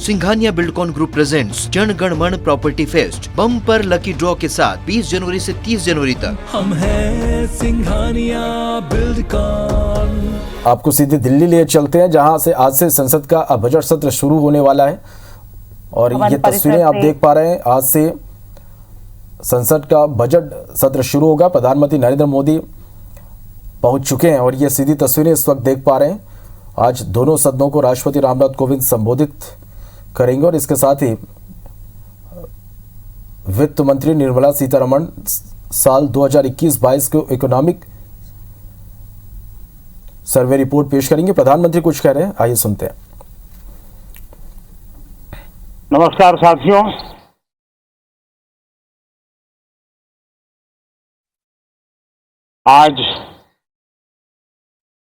Singhania Buildcon group presents Jana Gana मन property fest bumper lucky draw के साथ 20 जनवरी से 30 जनवरी तक। हम हैं सिंघानिया बिल्डकॉन। आपको सीधे दिल्ली लिए चलते हैं, जहां से आज से संसद का बजट सत्र शुरू होने वाला है और ये तस्वीरें आप देख पा रहे हैं। आज से संसद का बजट सत्र शुरू होगा। प्रधानमंत्री नरेंद्र मोदी पहुंच चुके हैं और ये सीधी तस्वीरें इस वक्त देख पा रहे हैं। आज दोनों सदनों को राष्ट्रपति रामनाथ कोविंद संबोधित करेंगे और इसके साथ ही वित्त मंत्री निर्मला सीतारमण साल 2021-22 को इकोनॉमिक सर्वे रिपोर्ट पेश करेंगे। प्रधानमंत्री कुछ कह रहे हैं, आइए सुनते हैं। नमस्कार साथियों, आज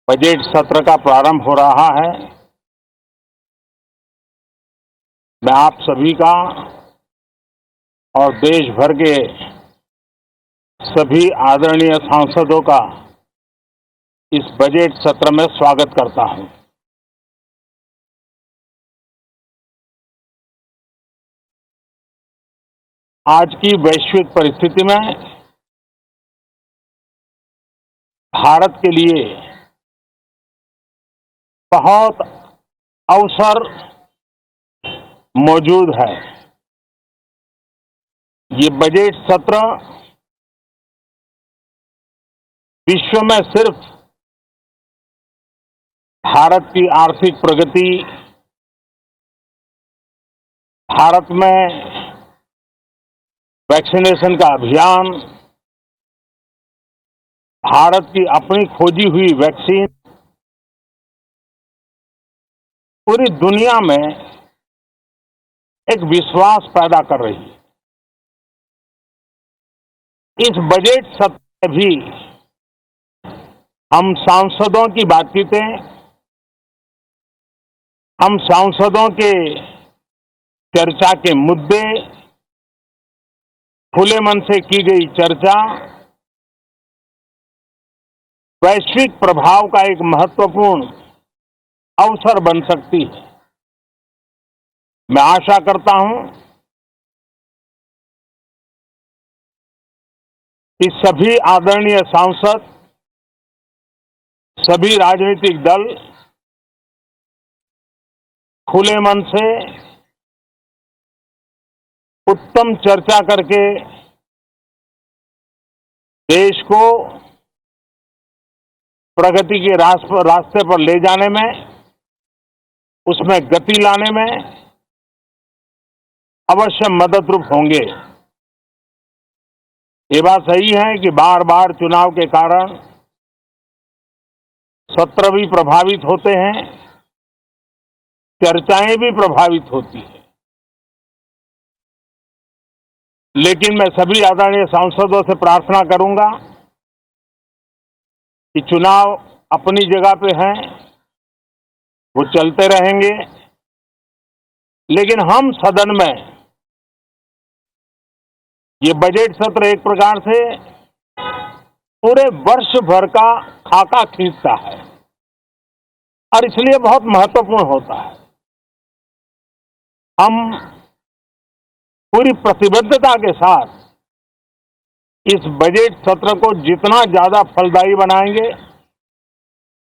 बजट सत्र का प्रारंभ हो रहा है। मैं आप सभी का और देश भर के सभी आदरणीय सांसदों का इस बजट सत्र में स्वागत करता हूं। आज की वैश्विक परिस्थिति में भारत के लिए बहुत अवसर मौजूद है। ये बजट सत्र विश्व में सिर्फ भारत की आर्थिक प्रगति, भारत में वैक्सीनेशन का अभियान, भारत की अपनी खोजी हुई वैक्सीन पूरी दुनिया में एक विश्वास पैदा कर रही है। इस बजट सत्र में भी हम सांसदों की बातचीतें, हम सांसदों के चर्चा के मुद्दे, खुले मन से की गई चर्चा वैश्विक प्रभाव का एक महत्वपूर्ण अवसर बन सकती है। मैं आशा करता हूं कि सभी आदरणीय सांसद, सभी राजनीतिक दल खुले मन से उत्तम चर्चा करके देश को प्रगति के रास्ते पर ले जाने में, उसमें गति लाने में अवश्य मददरूप होंगे। ये बात सही है कि बार बार चुनाव के कारण सत्र भी प्रभावित होते हैं, चर्चाएं भी प्रभावित होती हैं, लेकिन मैं सभी आदरणीय सांसदों से प्रार्थना करूंगा कि चुनाव अपनी जगह पे हैं, वो चलते रहेंगे, लेकिन हम सदन में ये बजट सत्र एक प्रकार से पूरे वर्ष भर का खाका खींचता है और इसलिए बहुत महत्वपूर्ण होता है। हम पूरी प्रतिबद्धता के साथ इस बजट सत्र को जितना ज्यादा फलदायी बनाएंगे,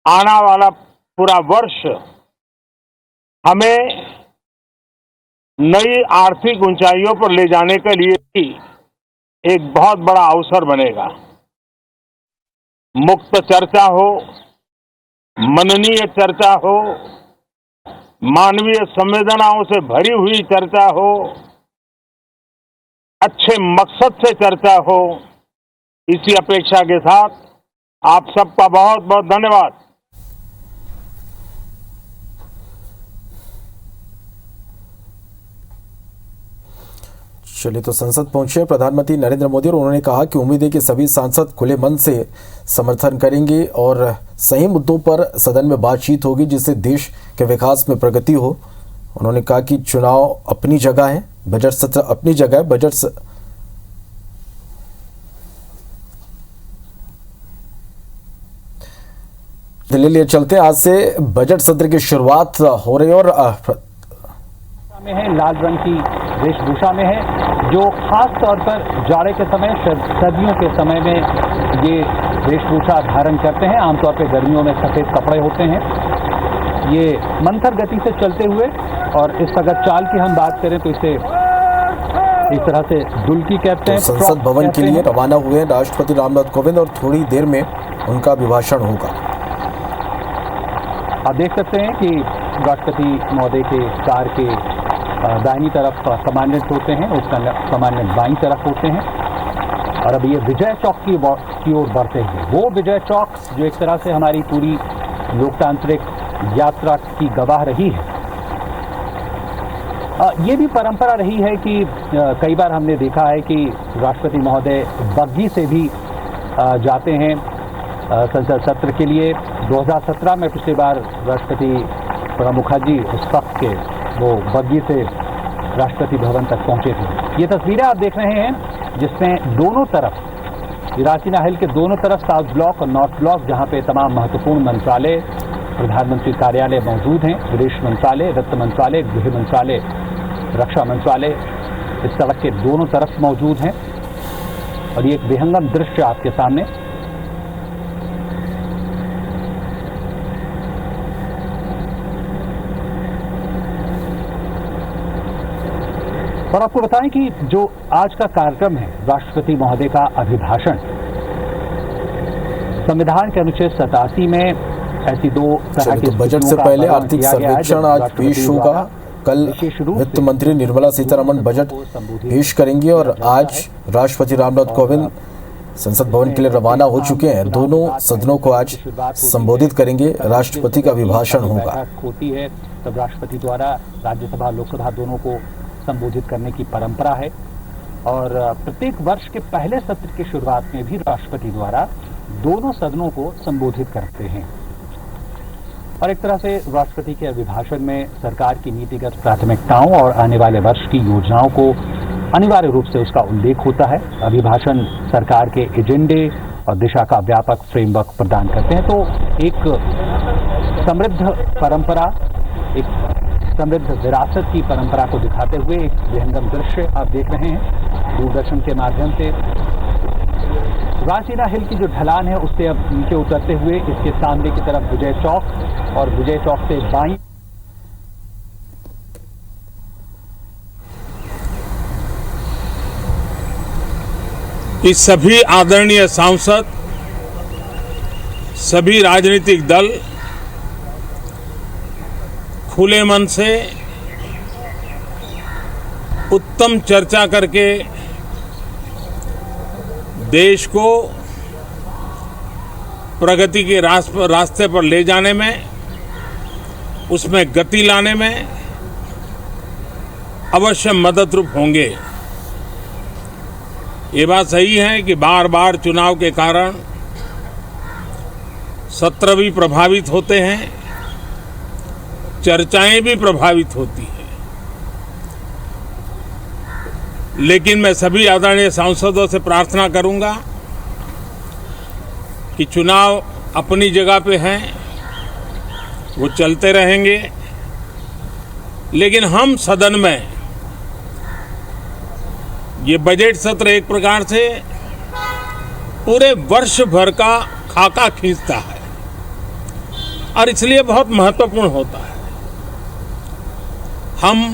आने वाला पूरा वर्ष हमें नई आर्थिक ऊंचाइयों पर ले जाने के लिए भी एक बहुत बड़ा अवसर बनेगा। मुक्त चर्चा हो, मननीय चर्चा हो, मानवीय संवेदनाओं से भरी हुई चर्चा हो, अच्छे मकसद से चर्चा हो, इसी अपेक्षा के साथ आप सबका बहुत बहुत धन्यवाद। चलिए, तो संसद पहुंचे प्रधानमंत्री नरेंद्र मोदी और उन्होंने कहा कि उम्मीद है कि सभी सांसद खुले मन से समर्थन करेंगे और सही मुद्दों पर सदन में बातचीत होगी जिससे देश के विकास में प्रगति हो। उन्होंने कहा कि चुनाव अपनी जगह है, बजट सत्र अपनी जगह है। दिल्ली लिए चलते हैं। आज से बजट सत्र की शुरुआत हो रही है और में है, लाल रंग की वेशभूषा में है, जो खास तौर पर जाड़े के समय, सर्दियों के समय में ये वेशभूषा धारण करते हैं। आमतौर पर गर्मियों में सफेद कपड़े होते हैं। ये मंथर गति से चलते हुए, और इस अगर चाल की हम बात करें तो इसे इस तरह से दुल्की कहते हैं। संसद भवन के लिए रवाना हुए राष्ट्रपति रामनाथ कोविंद और थोड़ी देर में उनका अभिभाषण होगा। आप देख सकते हैं कि राष्ट्रपति महोदय के कार के दाहिनी तरफ कमांडेंट होते हैं, उसका कमांडेंट बाईं तरफ होते हैं, और अब ये विजय चौक की ओर बढ़ते हैं। वो विजय चौक जो एक तरह से हमारी पूरी लोकतांत्रिक यात्रा की गवाह रही है। ये भी परंपरा रही है कि कई बार हमने देखा है कि राष्ट्रपति महोदय बग्गी से भी जाते हैं संसद सत्र के लिए। 2017 में पिछली बार राष्ट्रपति प्रणब मुखर्जी उस वक्त के वो बग्गी से राष्ट्रपति भवन तक पहुंचे थे। ये तस्वीरें आप देख रहे हैं जिसमें दोनों तरफ, रांची हिल के दोनों तरफ साउथ ब्लॉक और नॉर्थ ब्लॉक, जहां पे तमाम महत्वपूर्ण मंत्रालय, प्रधानमंत्री कार्यालय मौजूद हैं, विदेश मंत्रालय, वित्त मंत्रालय, गृह मंत्रालय, रक्षा मंत्रालय इस सड़क के दोनों तरफ मौजूद हैं। और ये एक विहंगम दृश्य आपके सामने। और आपको बताएं कि जो आज का कार्यक्रम है, राष्ट्रपति महोदय का अभिभाषण, संविधान के अनुच्छेद 87 में ऐसी दो तरह के बजट से पहले आर्थिक सर्वेक्षण आज पेश होगा। कल वित्त मंत्री निर्मला सीतारमण बजट पेश करेंगी और आज राष्ट्रपति रामनाथ कोविंद संसद भवन के लिए रवाना हो चुके हैं। दोनों सदनों को आज संबोधित करेंगे। राष्ट्रपति का अभिभाषण होगा। होती है तब राष्ट्रपति द्वारा राज्यसभा लोकसभा दोनों को संबोधित करने की परंपरा है, और प्रत्येक वर्ष के पहले सत्र की शुरुआत में भी राष्ट्रपति द्वारा दोनों सदनों को संबोधित करते हैं। और एक तरह से राष्ट्रपति के अभिभाषण में सरकार की नीतिगत प्राथमिकताओं और आने वाले वर्ष की योजनाओं को अनिवार्य रूप से उसका उल्लेख होता है। अभिभाषण सरकार के एजेंडे और दिशा का व्यापक फ्रेमवर्क प्रदान करते हैं। तो एक समृद्ध परंपरा, एक समृद्ध विरासत की परंपरा को दिखाते हुए एक विहंगम दृश्य आप देख रहे हैं दूरदर्शन के माध्यम से। रांची हिल की जो ढलान है उससे अब नीचे उतरते हुए इसके सामने की तरफ विजय चौक, और विजय चौक से बाईं इस सभी आदरणीय सांसद, सभी राजनीतिक दल खुले मन से उत्तम चर्चा करके देश को प्रगति के रास्ते पर ले जाने में, उसमें गति लाने में अवश्य मददरूप होंगे। ये बात सही है कि बार बार चुनाव के कारण सत्र भी प्रभावित होते हैं, चर्चाएं भी प्रभावित होती हैं, लेकिन मैं सभी आदरणीय सांसदों से प्रार्थना करूंगा कि चुनाव अपनी जगह पे हैं, वो चलते रहेंगे, लेकिन हम सदन में ये बजट सत्र एक प्रकार से पूरे वर्ष भर का खाका खींचता है और इसलिए बहुत महत्वपूर्ण होता है। हम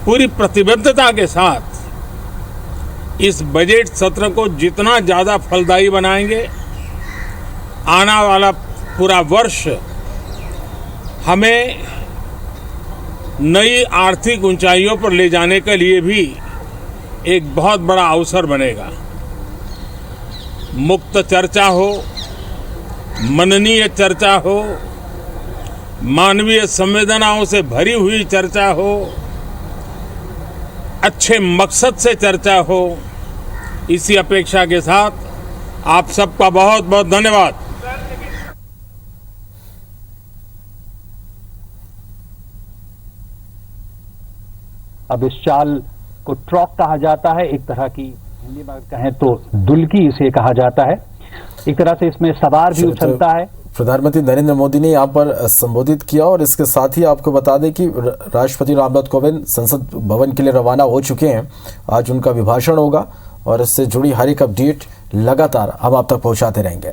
पूरी प्रतिबद्धता के साथ इस बजट सत्र को जितना ज़्यादा फलदायी बनाएंगे, आने वाला पूरा वर्ष हमें नई आर्थिक ऊंचाइयों पर ले जाने के लिए भी एक बहुत बड़ा अवसर बनेगा। मुक्त चर्चा हो, मननीय चर्चा हो, मानवीय संवेदनाओं से भरी हुई चर्चा हो, अच्छे मकसद से चर्चा हो, इसी अपेक्षा के साथ आप सबका बहुत बहुत धन्यवाद। अब इस चाल को ट्रॉक कहा जाता है, एक तरह की हिंदी में कहें तो दुल्की इसे कहा जाता है। एक तरह से इसमें सवार भी उछलता है, प्रधानमंत्री नरेंद्र मोदी ने यहाँ पर संबोधित किया और इसके साथ ही आपको बता दें कि राष्ट्रपति रामनाथ कोविंद संसद भवन के लिए रवाना हो चुके हैं। आज उनका अभिभाषण होगा और इससे जुड़ी हर एक अपडेट लगातार हम आप तक पहुंचाते रहेंगे।